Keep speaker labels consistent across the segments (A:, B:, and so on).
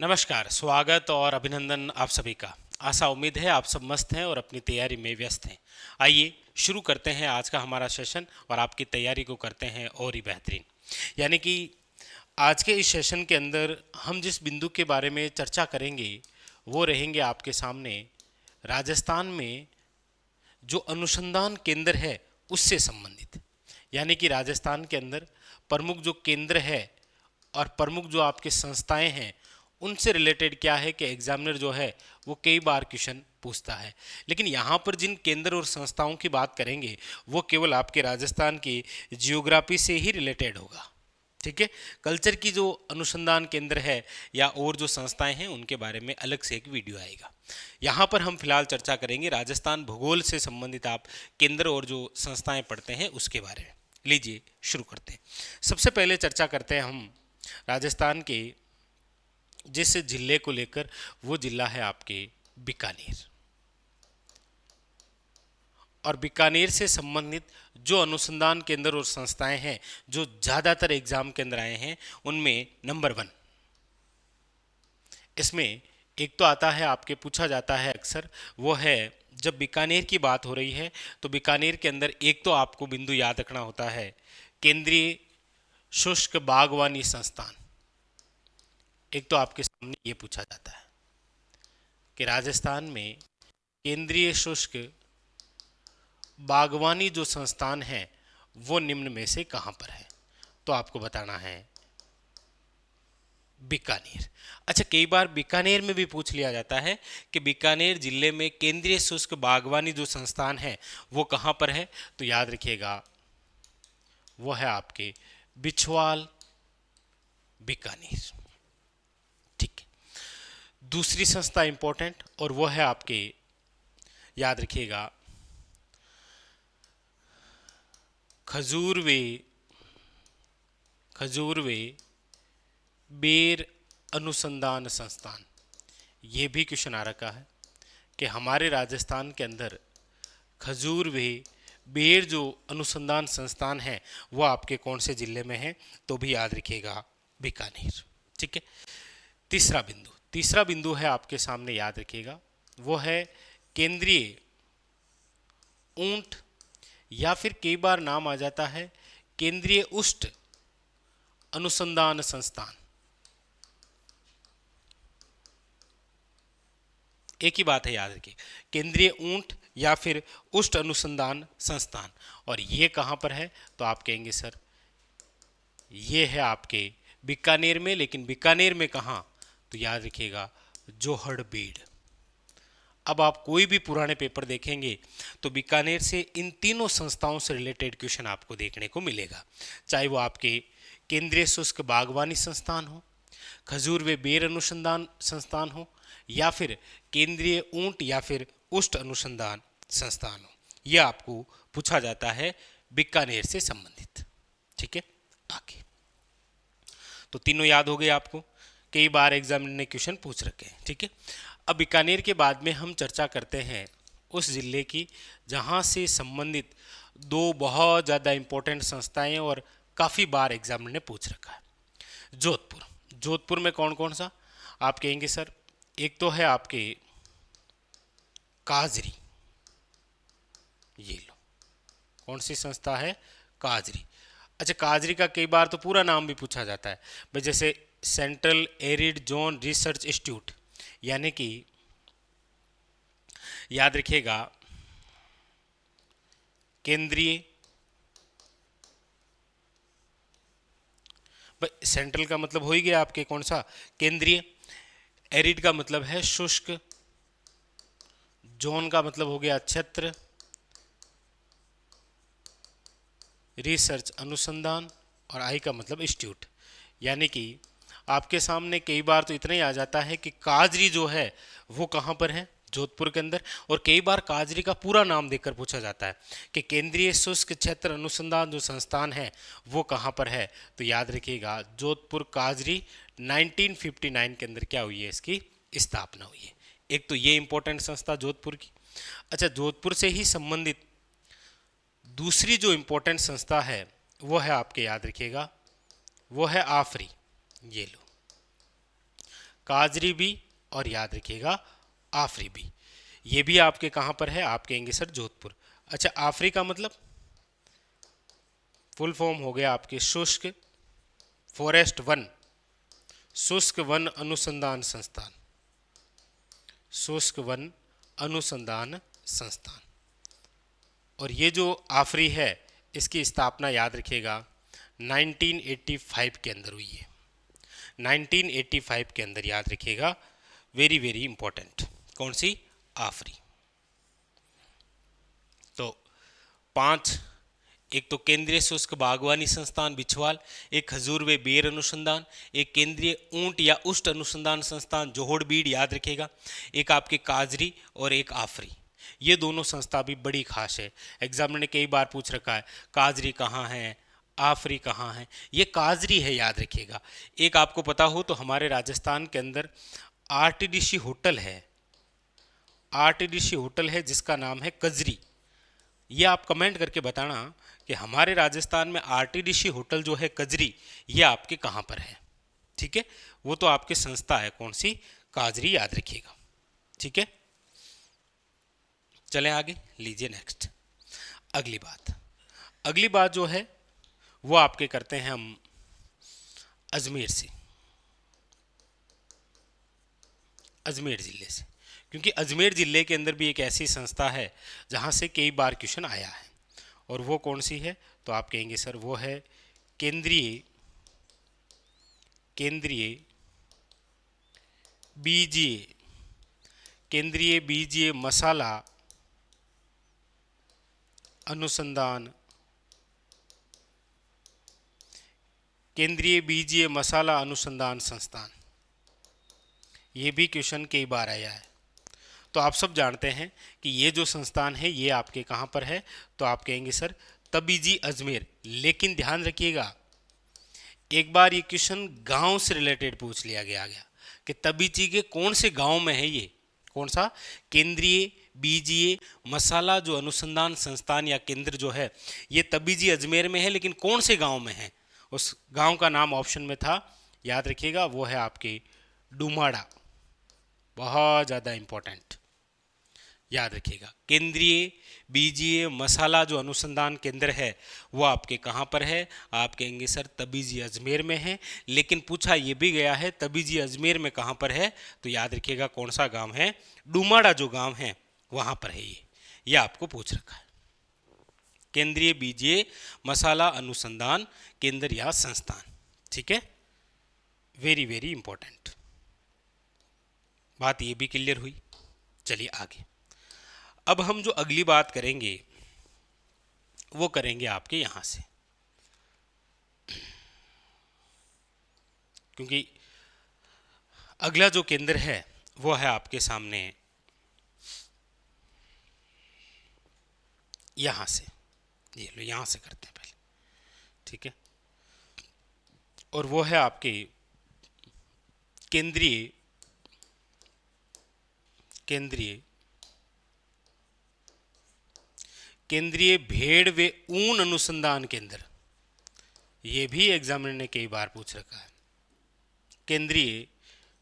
A: नमस्कार, स्वागत और अभिनंदन आप सभी का। आशा उम्मीद है आप सब मस्त हैं और अपनी तैयारी में व्यस्त हैं। आइए शुरू करते हैं आज का हमारा सेशन और आपकी तैयारी को करते हैं और ही बेहतरीन। यानी कि आज के इस सेशन के अंदर हम जिस बिंदु के बारे में चर्चा करेंगे वो रहेंगे आपके सामने राजस्थान में जो अनुसंधान केंद्र है उससे संबंधित। यानी कि राजस्थान के अंदर प्रमुख जो केंद्र है और प्रमुख जो आपके संस्थाएं हैं उनसे रिलेटेड क्या है कि एग्जामिनर जो है वो कई बार क्वेश्चन पूछता है। लेकिन यहाँ पर जिन केंद्र और संस्थाओं की बात करेंगे वो केवल आपके राजस्थान की जियोग्राफी से ही रिलेटेड होगा। ठीक है, कल्चर की जो अनुसंधान केंद्र है या और जो संस्थाएं हैं उनके बारे में अलग से एक वीडियो आएगा। यहाँ पर हम फिलहाल चर्चा करेंगे राजस्थान भूगोल से संबंधित आप केंद्र और जो संस्थाएं पढ़ते हैं उसके बारे में। लीजिए शुरू करते हैं। सबसे पहले चर्चा करते हैं हम राजस्थान के जिस जिले को लेकर, वो जिला है आपके बीकानेर। और बीकानेर से संबंधित जो अनुसंधान केंद्र और संस्थाएं हैं जो ज़्यादातर एग्जाम के अंदर आए हैं उनमें नंबर 1 इसमें एक तो आता है, आपके पूछा जाता है अक्सर, वो है जब बीकानेर की बात हो रही है तो बीकानेर के अंदर एक तो आपको बिंदु याद रखना होता है केंद्रीय शुष्क बागवानी संस्थान। एक तो आपके सामने ये पूछा जाता है कि राजस्थान में केंद्रीय शुष्क बागवानी जो संस्थान है वो निम्न में से कहाँ पर है, तो आपको बताना है बीकानेर। अच्छा, कई बार बीकानेर में भी पूछ लिया जाता है कि बीकानेर जिले में केंद्रीय शुष्क बागवानी जो संस्थान है वो कहाँ पर है, तो याद रखिएगा वो है आपके बिछवाल बीकानेर। ठीक है, दूसरी संस्था इंपॉर्टेंट और वो है आपके, याद रखिएगा, खजूरवे खजूरवे बेर अनुसंधान संस्थान। ये भी क्वेश्चन आ रखा है कि हमारे राजस्थान के अंदर खजूरवे बेर जो अनुसंधान संस्थान है वो आपके कौन से जिले में है, तो भी याद रखिएगा बीकानेर। ठीक है, तीसरा बिंदु है आपके सामने, याद रखिएगा, वो है केंद्रीय ऊंट या फिर कई बार नाम आ जाता है केंद्रीय उष्ट अनुसंधान संस्थान। एक ही बात है, याद रखिए, केंद्रीय ऊंट या फिर उष्ट अनुसंधान संस्थान। और ये कहाँ पर है, तो आप कहेंगे सर ये है आपके बीकानेर में। लेकिन बीकानेर में कहाँ, तो याद रखिएगा जोहड़बेड़। अब आप कोई भी पुराने पेपर देखेंगे तो बीकानेर से इन तीनों संस्थाओं से रिलेटेड क्वेश्चन आपको देखने को मिलेगा, चाहे वो आपके केंद्रीय शुष्क बागवानी संस्थान हो, खजूर व बेर अनुसंधान संस्थान हो, या फिर केंद्रीय ऊंट या फिर उष्ट अनुसंधान संस्थान हो। यह आपको पूछा जाता है बीकानेर से संबंधित। ठीक है, आगे तो तीनों याद हो गए आपको, कई बार एग्जाम ने क्वेश्चन पूछ रखे हैं। ठीक है, अब बीकानेर के बाद में हम चर्चा करते हैं उस जिले की जहाँ से संबंधित दो बहुत ज़्यादा इंपॉर्टेंट संस्थाएं और काफ़ी बार एग्जाम ने पूछ रखा है। जोधपुर। जोधपुर में कौन कौन सा, आप कहेंगे सर एक तो है आपके काजरी, ये लो, कौन सी संस्था है, काजरी। अच्छा, काजरी का कई बार तो पूरा नाम भी पूछा जाता है भाई, जैसे central arid zone research institute, यानी कि याद रखिएगा केंद्रीय, भाई सेंट्रल का मतलब हो ही गया आपके कौन सा, केंद्रीय, एरिड का मतलब है शुष्क, जोन का मतलब हो गया क्षेत्र, रिसर्च अनुसंधान, और आई का मतलब इंस्टीट्यूट। यानी कि आपके सामने कई बार तो इतना ही आ जाता है कि काजरी जो है वो कहाँ पर है, जोधपुर के अंदर। और कई बार काजरी का पूरा नाम देकर पूछा जाता है कि केंद्रीय शुष्क क्षेत्र अनुसंधान जो संस्थान है वो कहाँ पर है, तो याद रखिएगा जोधपुर काजरी 1959 के अंदर क्या हुई है, इसकी स्थापना हुई है। एक तो ये इंपॉर्टेंट संस्था जोधपुर की। अच्छा, जोधपुर से ही संबंधित दूसरी जो इंपॉर्टेंट संस्था है वो है आपके, याद रखिएगा, वो है आफरी, ये लो, काजरी भी और याद रखिएगा आफरी भी। ये भी आपके कहाँ पर है, आप कहेंगे सर जोधपुर। अच्छा, आफरी का मतलब फुल फॉर्म हो गया आपके शुष्क फॉरेस्ट वन, शुष्क वन अनुसंधान संस्थान, शुष्क वन अनुसंधान संस्थान। और ये जो आफरी है इसकी स्थापना याद रखिएगा 1985 के अंदर हुई है। 1985 के अंदर याद रखिएगा, वेरी वेरी इंपॉर्टेंट। कौन सी? आफरी। तो 5, एक तो केंद्रीय शुष्क बागवानी संस्थान बिछवाल, एक खजूर व बेर अनुसंधान, एक केंद्रीय ऊंट या उष्ट अनुसंधान संस्थान जोहोड़ बीड़ याद रखेगा, एक आपके काजरी और एक आफरी। ये दोनों संस्था भी बड़ी खास है, एग्जामिनर ने कई बार पूछ रखा है काजरी कहाँ है, आफरी कहाँ है। ये काजरी है, याद रखिएगा। एक आपको पता हो तो हमारे राजस्थान के अंदर आरटीडीसी होटल है, आरटीडीसी होटल है जिसका नाम है कजरी। ये आप कमेंट करके बताना कि हमारे राजस्थान में आरटीडीसी होटल जो है कजरी, ये आपके कहाँ पर है। ठीक है, वो तो आपकी संस्था है, कौन सी? काजरी, याद रखिएगा। ठीक है, चलें आगे, लीजिए नेक्स्ट। अगली बात, अगली बात जो है वो आपके करते हैं हम अजमेर से, अजमेर ज़िले से, क्योंकि अजमेर ज़िले के अंदर भी एक ऐसी संस्था है जहाँ से कई बार क्वेश्चन आया है। और वो कौन सी है? तो आप कहेंगे सर वो है केंद्रीय केंद्रीय बीजीय, केंद्रीय बीजीय मसाला अनुसंधान, केंद्रीय बीजीय मसाला अनुसंधान संस्थान। ये भी क्वेश्चन कई बार आया है। तो आप सब जानते हैं कि ये जो संस्थान है ये आपके कहाँ पर है, तो आप कहेंगे सर तबीजी अजमेर। लेकिन ध्यान रखिएगा, एक बार ये क्वेश्चन गांव से रिलेटेड पूछ लिया गया कि तबीजी के कौन से गांव में है ये, कौन सा? केंद्रीय बीजीय मसाला जो अनुसंधान संस्थान या केंद्र जो है ये तबीजी अजमेर में है, लेकिन कौन से गांव में है? उस गांव का नाम ऑप्शन में था, याद रखिएगा, वो है आपके डुमाड़ा। बहुत ज़्यादा इंपॉर्टेंट, याद रखिएगा। केंद्रीय बीजीय मसाला जो अनुसंधान केंद्र है वो आपके कहाँ पर है? आप कहेंगे सर तबीजी अजमेर में है। लेकिन पूछा ये भी गया है तबीजी अजमेर में कहाँ पर है, तो याद रखिएगा कौन सा गांव है? डुमाड़ा जो गांव है वहाँ पर है ये आपको पूछ रखा है। केंद्रीय बीजीय मसाला अनुसंधान केंद्र या संस्थान। ठीक है, वेरी वेरी इंपॉर्टेंट बात, ये भी क्लियर हुई। चलिए आगे, अब हम जो अगली बात करेंगे वो करेंगे आपके यहाँ से, क्योंकि अगला जो केंद्र है वो है आपके सामने यहाँ से। ये लो, यहाँ से करते हैं पहले। ठीक है, और वो है आपके केंद्रीय केंद्रीय केंद्रीय भेड़ व ऊन अनुसंधान केंद्र। ये भी एग्जामिनर ने कई बार पूछ रखा है। केंद्रीय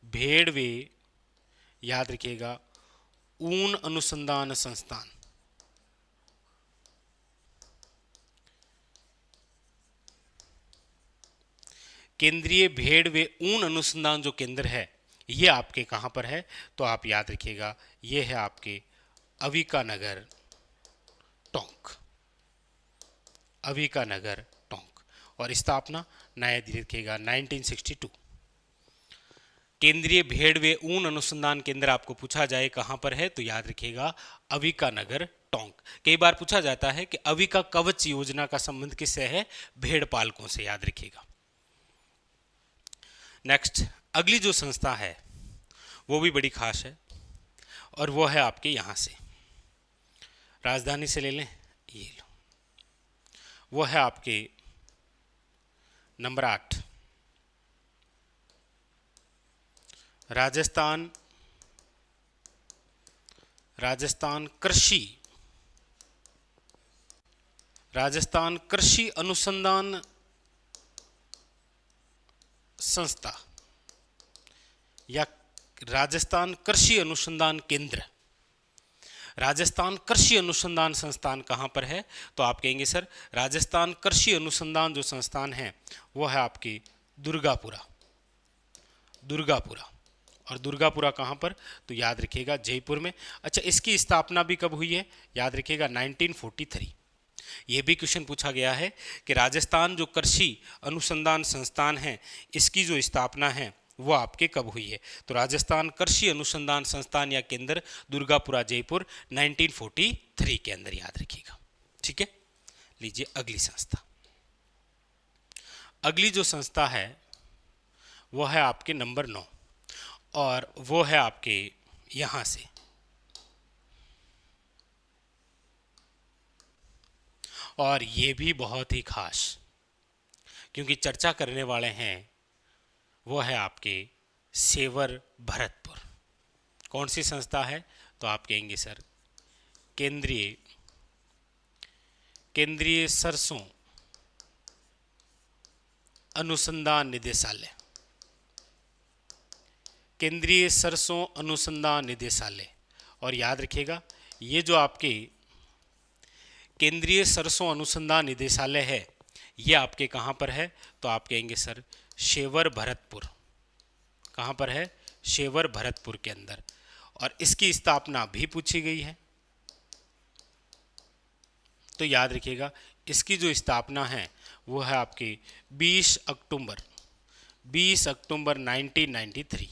A: भेड़ व, याद रखिएगा, ऊन अनुसंधान संस्थान। केंद्रीय भेड़ व ऊन अनुसंधान जो केंद्र है ये आपके कहाँ पर है? तो आप याद रखिएगा ये है आपके अविकानगर टोंक, अविकानगर टोंक। और स्थापना नया रखिएगा 1962। केंद्रीय भेड़ व ऊन अनुसंधान केंद्र आपको पूछा जाए कहाँ पर है, तो याद रखिएगा अविकानगर टोंक। कई बार पूछा जाता है कि अविका कवच योजना का संबंध किससे है? भेड़ पालकों से, याद रखिएगा। नेक्स्ट, अगली जो संस्था है वो भी बड़ी खास है और वो है आपके यहाँ से, राजधानी से ले लें, ये लो, वो है आपके नंबर 8, राजस्थान राजस्थान कृषि अनुसंधान संस्था या राजस्थान कृषि अनुसंधान केंद्र, राजस्थान कृषि अनुसंधान संस्थान कहाँ पर है? तो आप कहेंगे सर राजस्थान कृषि अनुसंधान जो संस्थान है वो है आपकी दुर्गापुरा, दुर्गापुरा। और दुर्गापुरा कहाँ पर? तो याद रखिएगा जयपुर में। अच्छा, इसकी स्थापना भी कब हुई है? याद रखिएगा 1943। ये भी क्वेश्चन पूछा गया है कि राजस्थान जो कृषि अनुसंधान संस्थान है इसकी जो स्थापना है वो आपके कब हुई है? तो राजस्थान कृषि अनुसंधान संस्थान या केंद्र दुर्गापुरा जयपुर 1943 के अंदर, याद रखिएगा। ठीक है, लीजिए अगली संस्था। अगली जो संस्था है वो है आपके नंबर 9 और वो है आपके यहाँ से, और ये भी बहुत ही खास क्योंकि चर्चा करने वाले हैं वो है आपके सेवर भरतपुर। कौन सी संस्था है? तो आप कहेंगे सर केंद्रीय सरसों अनुसंधान निदेशालय, केंद्रीय सरसों अनुसंधान निदेशालय। और याद रखिएगा ये जो आपके केंद्रीय सरसों अनुसंधान निदेशालय है ये आपके कहाँ पर है? तो आप कहेंगे सर शेवर भरतपुर। कहाँ पर है? शेवर भरतपुर के अंदर। और इसकी स्थापना भी पूछी गई है, तो याद रखिएगा इसकी जो स्थापना है वो है आपकी 20 अक्टूबर 1993।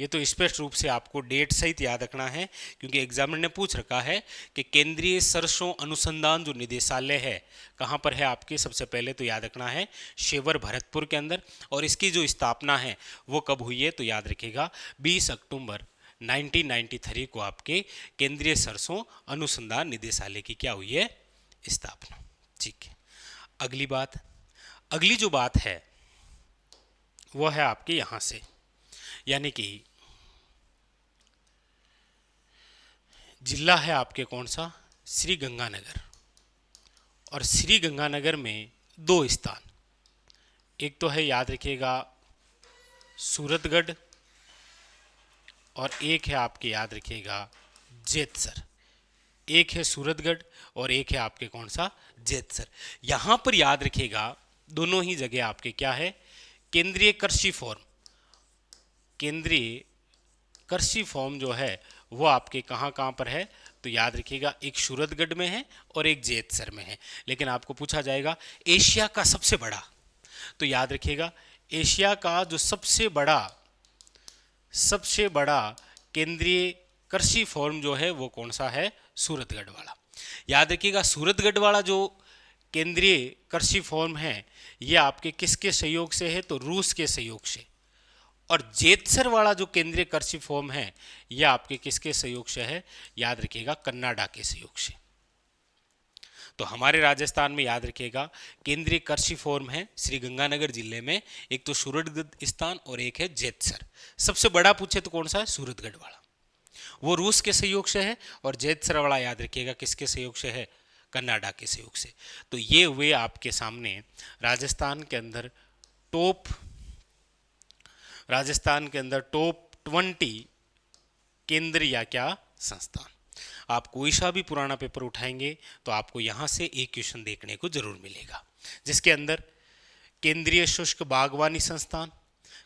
A: ये तो स्पष्ट रूप से आपको डेट सहित याद रखना है क्योंकि एग्जामिनर ने पूछ रखा है कि केंद्रीय सरसों अनुसंधान जो निदेशालय है कहाँ पर है आपके? सबसे पहले तो याद रखना है शेवर भरतपुर के अंदर। और इसकी जो स्थापना है वो कब हुई है? तो याद रखिएगा 20 अक्टूबर 1993 को आपके केंद्रीय सरसों अनुसंधान निदेशालय की क्या हुई है? स्थापना। ठीक है, अगली जो बात है वो है आपके यहाँ से, यानी कि जिला है आपके कौन सा? श्री गंगानगर। और श्री गंगानगर में 2 स्थान, एक तो है याद रखिएगा सूरतगढ़ और एक है आपके याद रखिएगा जेतसर। एक है सूरतगढ़ और एक है आपके कौन सा? जेतसर। यहाँ पर याद रखिएगा दोनों ही जगह आपके क्या है? केंद्रीय कृषि फॉर्म, केंद्रीय कृषि फॉर्म जो है वो आपके कहाँ कहाँ पर है? तो याद रखिएगा एक सूरतगढ़ में है और एक जेतसर में है। लेकिन आपको पूछा जाएगा एशिया का सबसे बड़ा, तो याद रखिएगा एशिया का जो सबसे बड़ा केंद्रीय कृषि फॉर्म जो है वो कौन सा है? सूरतगढ़ वाला। याद रखिएगा सूरतगढ़ वाला जो केंद्रीय कृषि फॉर्म है ये आपके किसके सहयोग से है? तो रूस के सहयोग से। और जेतसर वाला जो केंद्रीय कृषि फॉर्म है यह आपके किसके सहयोग से है? याद रखिएगा कनाडा के सहयोग से। तो हमारे राजस्थान में याद रखिएगा केंद्रीय कृषि फॉर्म है श्री गंगानगर जिले में, एक तो सूरतगढ़ स्थान और एक है जेतसर। सबसे बड़ा पूछे तो कौन सा है? सूरतगढ़ वाला, वो रूस के सहयोग से है। और जेतसर वाला याद रखिएगा किसके सहयोग से है? कनाडा के सहयोग से। तो ये हुए आपके सामने राजस्थान के अंदर टॉप 20 केंद्र या क्या संस्थान। आप कोई सा भी पुराना पेपर उठाएंगे तो आपको यहाँ से एक क्वेश्चन देखने को जरूर मिलेगा, जिसके अंदर केंद्रीय शुष्क बागवानी संस्थान,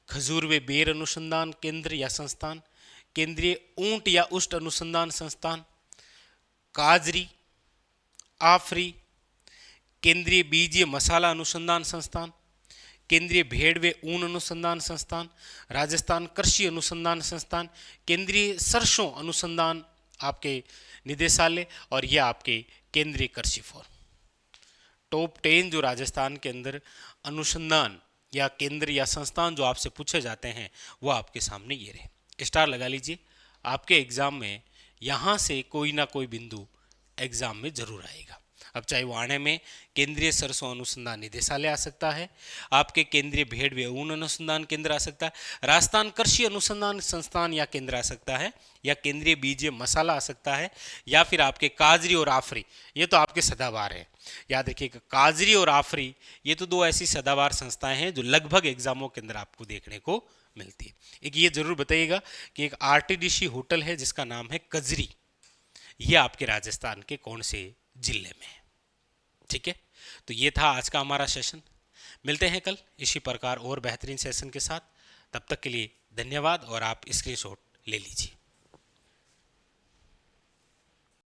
A: खजूर व बेर अनुसंधान केंद्र या संस्थान, केंद्रीय ऊंट या उष्ट अनुसंधान संस्थान, काजरी, आफरी, केंद्रीय बीजीय मसाला अनुसंधान संस्थान, केंद्रीय भेड़ व ऊन अनुसंधान संस्थान, राजस्थान कृषि अनुसंधान संस्थान, केंद्रीय सरसों अनुसंधान आपके निदेशालय, और यह आपके केंद्रीय कृषि फॉर्म। टॉप 10 जो राजस्थान के अंदर अनुसंधान या केंद्र या संस्थान जो आपसे पूछे जाते हैं वो आपके सामने ये रहे। स्टार लगा लीजिए, आपके एग्जाम में यहाँ से कोई ना कोई बिंदु एग्जाम में जरूर आएगा। अब चाहे वो आने में केंद्रीय सरसों अनुसंधान निदेशालय आ सकता है, आपके केंद्रीय भेड़ व ऊन अनुसंधान केंद्र आ सकता है, राजस्थान कृषि अनुसंधान संस्थान या केंद्र आ सकता है, या केंद्रीय बीजीय मसाला आ सकता है, या फिर आपके काजरी और आफरी, ये तो आपके सदाबहार है। याद रखिएगा काजरी और आफरी ये तो 2 ऐसी सदाबहार संस्थाएं हैं जो लगभग एग्जामों के अंदर आपको देखने को मिलती है। एक ये जरूर बताइएगा कि एक आरटीडीसी होटल है जिसका नाम है कजरी, ये आपके राजस्थान के कौन से जिले में है? ठीक है, तो ये था आज का हमारा सेशन। मिलते हैं कल इसी प्रकार और बेहतरीन सेशन के साथ। तब तक के लिए धन्यवाद और आप स्क्रीनशॉट ले लीजिए।